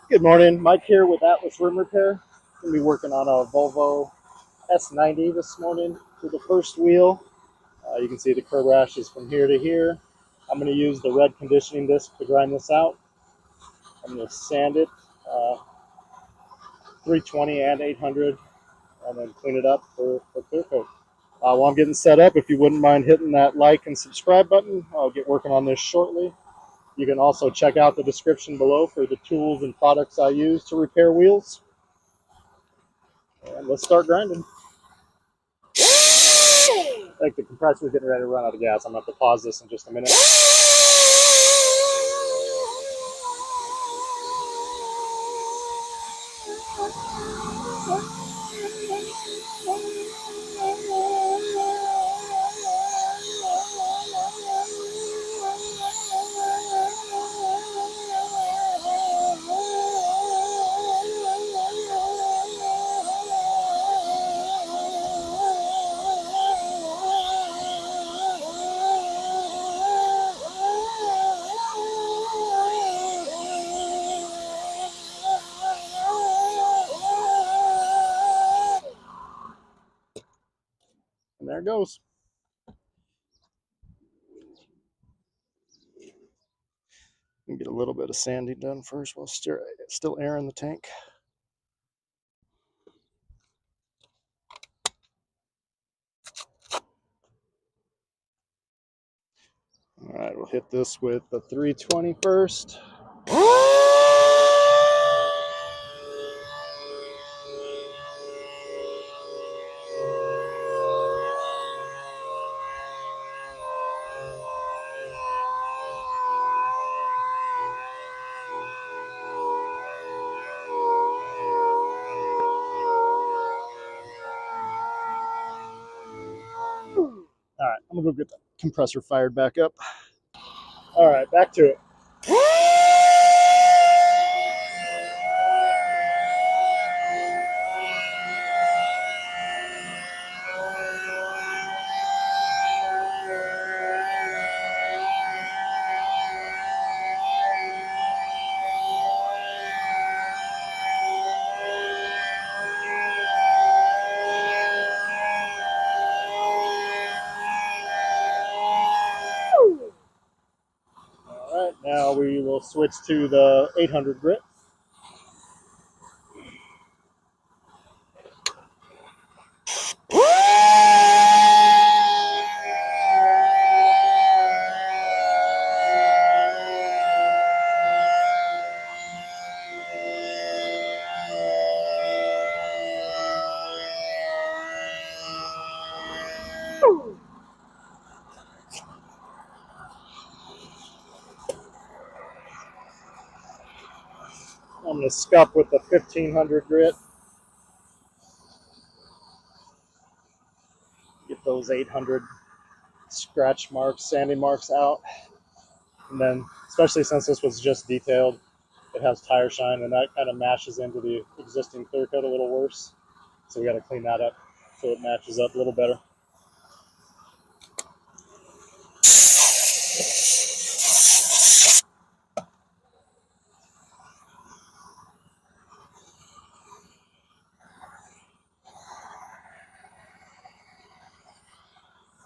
Good morning, Mike here with Atlas Rim Repair. Going to be working on a Volvo S90 this morning for the first wheel. You can see the curb rash is from here to here. I'm going to use the red conditioning disc to grind this out. I'm going to sand it 320 and 800 and then clean it up for clear coat. While I'm getting set up, if you wouldn't mind hitting that like and subscribe button, I'll get working on this shortly. You can also check out the description below for the tools and products I use to repair wheels. And let's start grinding. I think the compressor is getting ready to run out of gas. I'm going to have to pause this in just a minute. And there it goes. Get a little bit of sanding done first while still air in the tank. All right, we'll hit this with the 320 first. All right, I'm gonna go get the compressor fired back up. All right, back to it. All right, now we will switch to the 800 grit. I'm going to scuff with the 1500 grit. Get those 800 scratch marks, sanding marks out. And then, especially since this was just detailed, it has tire shine, and that kind of matches into the existing clear coat a little worse. So we got to clean that up so it matches up a little better.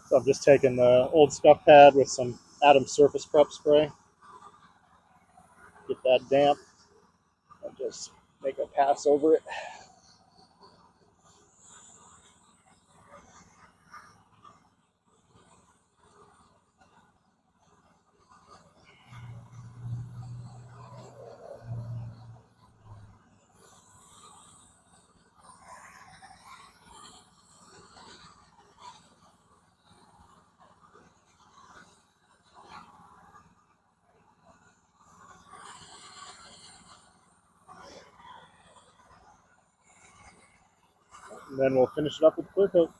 So I'm just taking the old scuff pad with some Adams Surface Prep spray. Get that damp and just make a pass over it. And then we'll finish it up with clear coat.